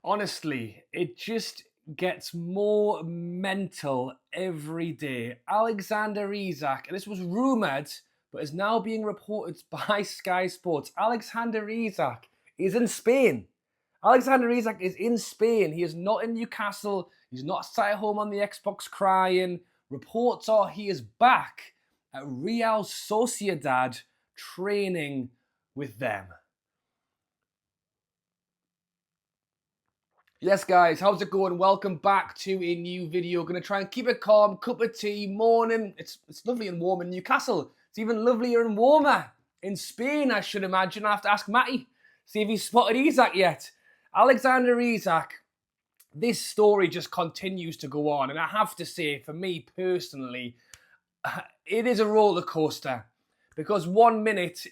Honestly, it just gets more mental every day. Alexander Isak, and this was rumoured, but is now being reported by Sky Sports. Alexander Isak is in Spain. Alexander Isak is in Spain. He is not in Newcastle. He's not sat at home on the Xbox crying. Reports are he is back at Real Sociedad training with them. Yes, guys, how's it going? Welcome back to a new video. Going to try and keep it calm, cup of tea, morning. It's lovely and warm in Newcastle. It's even lovelier and warmer in Spain, I should imagine. I have to ask Matty, see if he's spotted Isak yet. Alexander Isak, this story just continues to go on. And I have to say, for me personally, it is a roller coaster. Because 1 minute,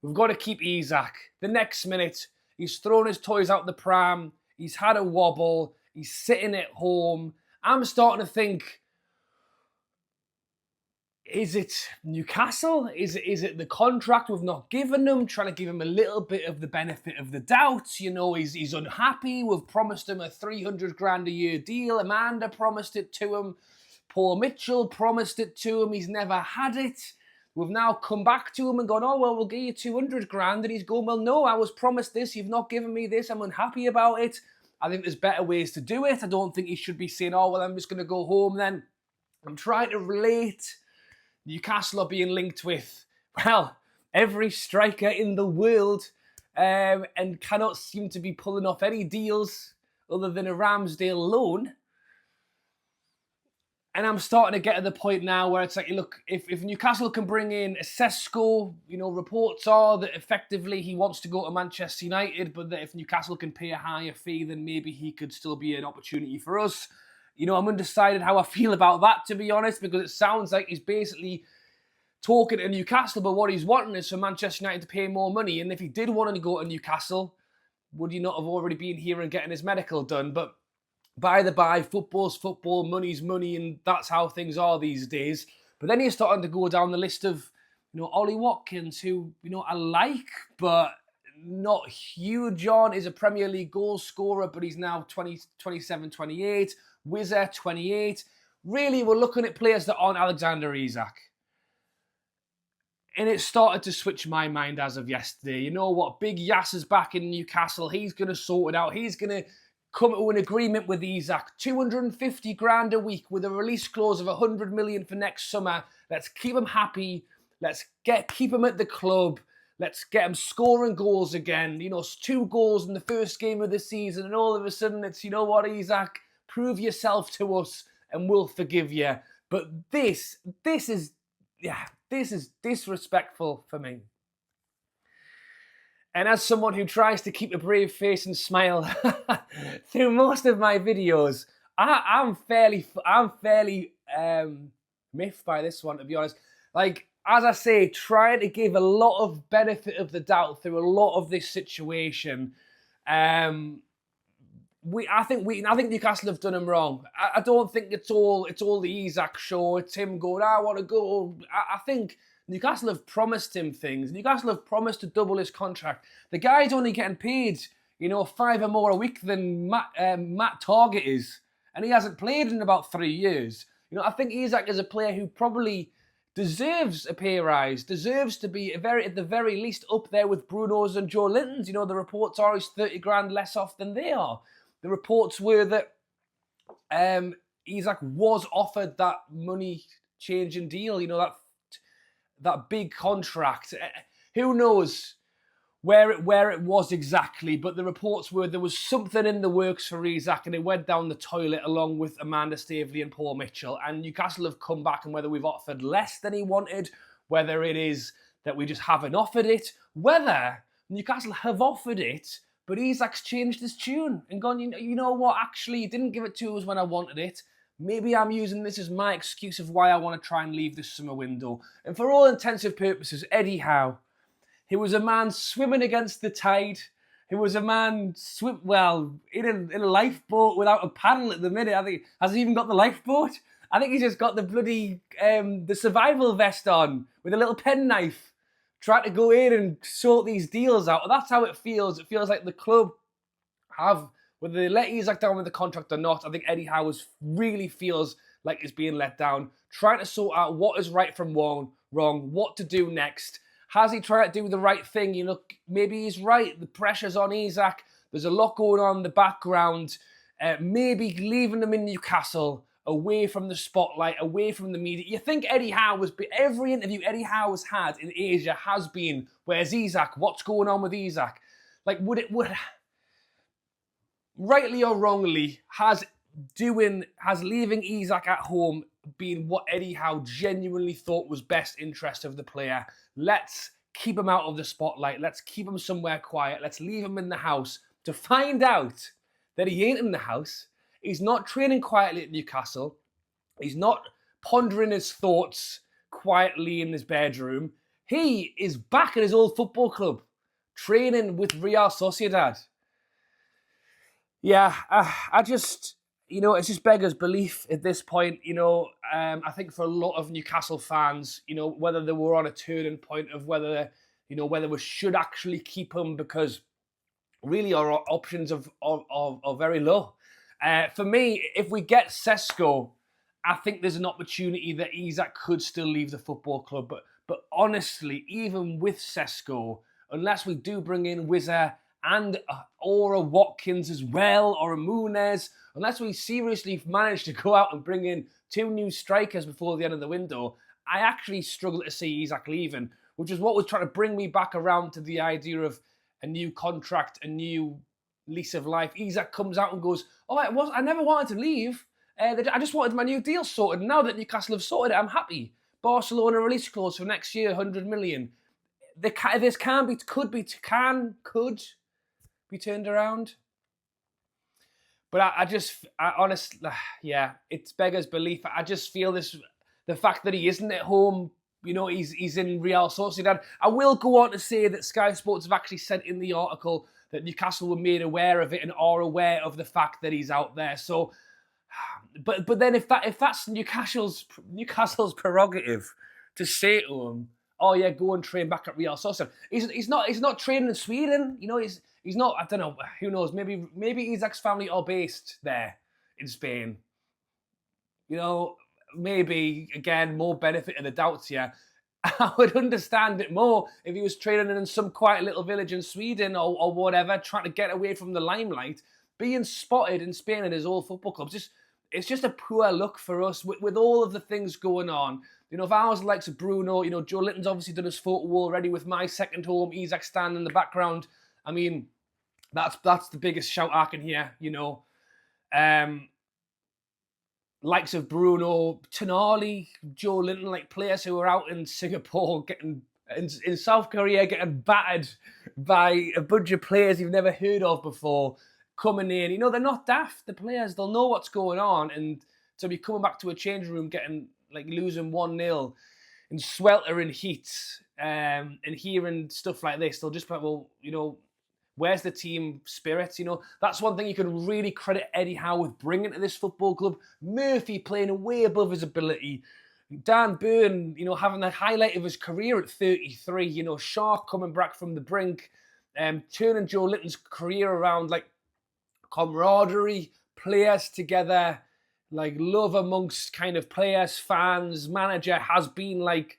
we've got to keep Isak. The next minute, he's thrown his toys out the pram. He's had a wobble. He's sitting at home. I'm starting to think, is it Newcastle? Is it the contract we've not given him? Trying to give him a little bit of the benefit of the doubt. You know, he's unhappy. We've promised him a 300 grand a year deal. Amanda promised it to him. Paul Mitchell promised it to him. He's never had it. We've now come back to him and gone, oh, well, we'll give you 200 grand. And he's going, well, no, I was promised this. You've not given me this. I'm unhappy about it. I think there's better ways to do it. I don't think he should be saying, oh, well, I'm just going to go home then. I'm trying to relate. Newcastle are being linked with, well, every striker in the world and cannot seem to be pulling off any deals other than a Ramsdale loan. And I'm starting to get to the point now where it's like, look, if Newcastle can bring in a Sesko, you know, reports are that effectively he wants to go to Manchester United, but that if Newcastle can pay a higher fee, then maybe he could still be an opportunity for us. You know, I'm undecided how I feel about that, to be honest, because it sounds like he's basically talking to Newcastle, but what he's wanting is for Manchester United to pay more money. And if he did want to go to Newcastle, would he not have already been here and getting his medical done? But by the by, football's football, money's money, and that's how things are these days. But then you're starting to go down the list of, you know, Ollie Watkins, who, you know, I like, but not huge on, is a Premier League goal scorer, but he's now 27, 28. Wizard, 28. Really, we're looking at players that aren't Alexander Isak. And it started to switch my mind as of yesterday. You know what? Big Yass is back in Newcastle. He's going to sort it out. He's going to come to an agreement with Isak. 250 grand a week with a release clause of 100 million for next summer. Let's keep him happy. Let's keep him at the club. Let's get him scoring goals again. You know, 2 goals in the first game of the season. And all of a sudden it's, you know what, Isak? Prove yourself to us and we'll forgive you. But this is disrespectful for me. And as someone who tries to keep a brave face and smile through most of my videos, I'm fairly miffed by this one, to be honest. Like, as I say, trying to give a lot of benefit of the doubt through a lot of this situation. I think Newcastle have done him wrong. I don't think it's all the Isak show. It's him going, I want to go. I think Newcastle have promised him things. Newcastle have promised to double his contract. The guy's only getting paid, you know, 5 or more a week than Matt Target is, and he hasn't played in about 3 years. You know, I think Isak is a player who probably deserves a pay rise, deserves to be at the very least up there with Bruno's and Joe Linton's. You know, the reports are he's 30 grand less off than they are. The reports were that Isak was offered that money-changing deal, you know, that big contract. Who knows where it was exactly, but the reports were there was something in the works for Isak and it went down the toilet along with Amanda Staveley and Paul Mitchell. And Newcastle have come back, and whether we've offered less than he wanted, whether it is that we just haven't offered it, whether Newcastle have offered it, but Isak's changed his tune and gone, you know what, actually, you didn't give it to us when I wanted it. Maybe I'm using this as my excuse of why I want to try and leave this summer window. And for all intensive purposes, Eddie Howe, he was a man swimming against the tide. He was a man in a lifeboat without a paddle at the minute. I think, has he even got the lifeboat? I think he's just got the bloody the survival vest on with a little penknife, trying to go in and sort these deals out. That's how it feels. It feels like the club have Whether they let Isak down with the contract or not, I think Eddie Howe really feels like he's being let down. Trying to sort out what is right from wrong, what to do next. Has he tried to do the right thing? You know, maybe he's right. The pressure's on Isak. There's a lot going on in the background. Maybe leaving him in Newcastle, away from the spotlight, away from the media. You think Eddie Howe every interview Eddie Howe has had in Asia has been, where's Isak? What's going on with Isak? Like, would rightly or wrongly, has leaving Isak at home been what Eddie Howe genuinely thought was best interest of the player? Let's keep him out of the spotlight. Let's keep him somewhere quiet. Let's leave him in the house, to find out that he ain't in the house. He's not training quietly at Newcastle. He's not pondering his thoughts quietly in his bedroom. He is back at his old football club, training with Real Sociedad. Yeah, I just, it's just beggars belief at this point. I think for a lot of Newcastle fans, whether they were on a turning point of whether we should actually keep him, because really our options are very low. For me, if we get Sesko, I think there's an opportunity that Isak could still leave the football club. But honestly, even with Sesko, unless we do bring in Wizza and or a Watkins as well, or a Muniz, unless we seriously manage to go out and bring in 2 new strikers before the end of the window, I actually struggle to see Isak leaving, which is what was trying to bring me back around to the idea of a new contract, a new lease of life. Isak comes out and goes, I never wanted to leave. I just wanted my new deal sorted. And now that Newcastle have sorted it, I'm happy. Barcelona release clause for next year, 100 million. This could be turned around. But I honestly, it's beggars belief. I just feel the fact that he isn't at home, he's in Real Sociedad. I will go on to say that Sky Sports have actually said in the article that Newcastle were made aware of it and are aware of the fact that he's out there. So, but then if that's Newcastle's prerogative to say to him, oh yeah, go and train back at Real Sociedad. He's not training in Sweden. He's not. I don't know. Who knows? Maybe Isak's family are based there in Spain. Maybe again, more benefit of the doubt here. I would understand it more if he was training in some quiet little village in Sweden or whatever, trying to get away from the limelight. Being spotted in Spain at his old football club, it's just a poor look for us with all of the things going on. If I was like Bruno, Joe Linton's obviously done his photo already with my second home, Isak standing in the background. I mean, that's the biggest shout I can hear, likes of Bruno, Tonali, Joe Linton, like players who are out in Singapore in South Korea getting battered by a bunch of players you've never heard of before, coming in. They're not daft, the players. They'll know what's going on. And to be coming back to a changing room, losing 1-0 in sweltering heat, and hearing stuff like this, they'll just be like, well, where's the team spirit? That's one thing you can really credit Eddie Howe with bringing to this football club. Murphy playing way above his ability. Dan Burn, having the highlight of his career at 33. Shark coming back from the brink, turning Joe Linton's career around, like camaraderie, players together, like love amongst kind of players, fans, manager has been like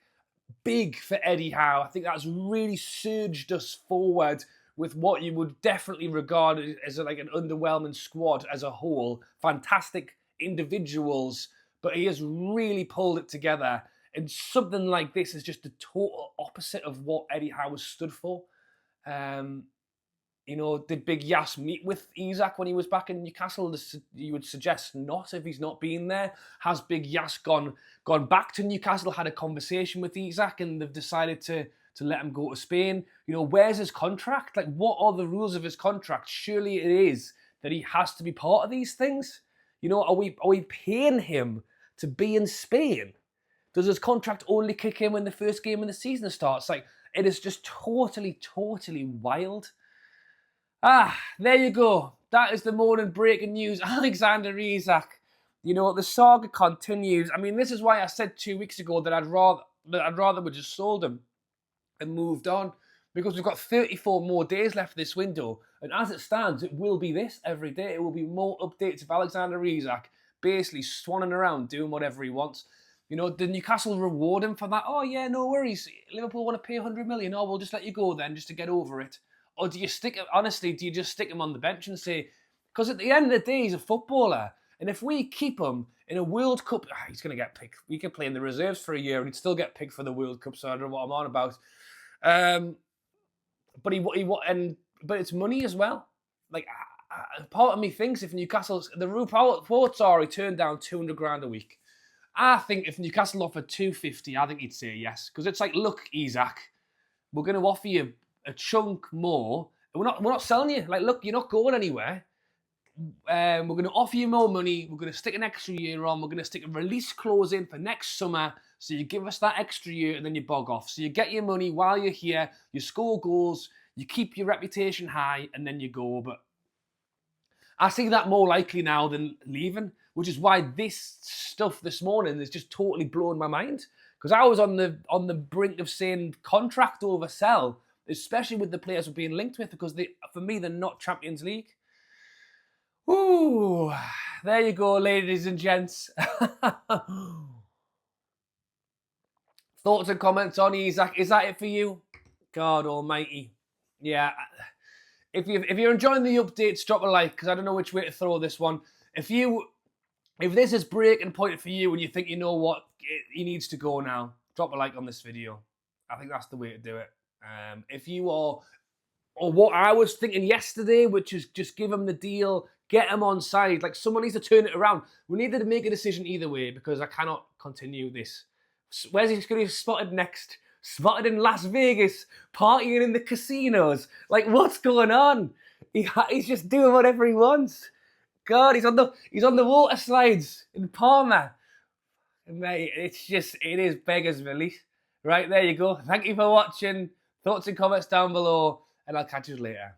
big for Eddie Howe. I think that's really surged us forward with what you would definitely regard as like an underwhelming squad as a whole. Fantastic individuals, but he has really pulled it together. And something like this is just the total opposite of what Eddie Howe has stood for. Did Big Yas meet with Isak when he was back in Newcastle? You would suggest not if he's not been there. Has Big Yas gone back to Newcastle, had a conversation with Isak, and they've decided to let him go to Spain? Where's his contract? Like, what are the rules of his contract? Surely it is that he has to be part of these things. Are we paying him to be in Spain? Does his contract only kick in when the first game of the season starts? Like, it is just totally, totally wild. There you go. That is the morning breaking news. Alexander Isak. The saga continues. I mean, this is why I said 2 weeks ago that I'd rather we just sold him and moved on, because we've got 34 more days left this window, And as it stands, it will be this every day. It will be more updates of Alexander Isak basically swanning around doing whatever he wants. You know, did Newcastle reward him for that? Oh yeah, no worries. Liverpool want to pay 100 million. Oh, we'll just let you go then, just to get over it. Or do you stick him? Honestly, do you just stick him on the bench and say? Because at the end of the day, he's a footballer, and if we keep him in a World Cup, he's going to get picked. We could play in the reserves for a year, and he'd still get picked for the World Cup. So I don't know what I'm on about. But it's money as well. Like, part of me thinks if Newcastle's the reports are he turned down 200 grand a week. I think if Newcastle offered 250, I think he'd say yes. Because it's like, look, Isak, we're going to offer you a chunk more. We're not selling you. Like, look, you're not going anywhere. We're going to offer you more money. We're going to stick an extra year on. We're going to stick a release clause in for next summer. So you give us that extra year and then you bog off. So you get your money while you're here. You score goals. You keep your reputation high and then you go. But I see that more likely now than leaving, which is why this stuff this morning is just totally blowing my mind. Because I was on the brink of saying contract over sell, especially with the players we're being linked with, because for me they're not Champions League. Ooh, there you go, ladies and gents. Thoughts and comments on Isak? Is that it for you? God Almighty, yeah. If you're enjoying the updates, drop a like, because I don't know which way to throw this one. If this is breaking point for you and you think, you know what, he needs to go now, drop a like on this video. I think that's the way to do it. If you are, or what I was thinking yesterday, which is just give him the deal, get him on side. Like, someone needs to turn it around. We need to make a decision either way, because I cannot continue this. Where's he going to be spotted next? Spotted in Las Vegas, partying in the casinos. Like, what's going on? He's just doing whatever he wants. God, he's on the water slides in Palma. Mate, it is beggars belief. Right, there you go. Thank you for watching. Thoughts and comments down below, and I'll catch you later.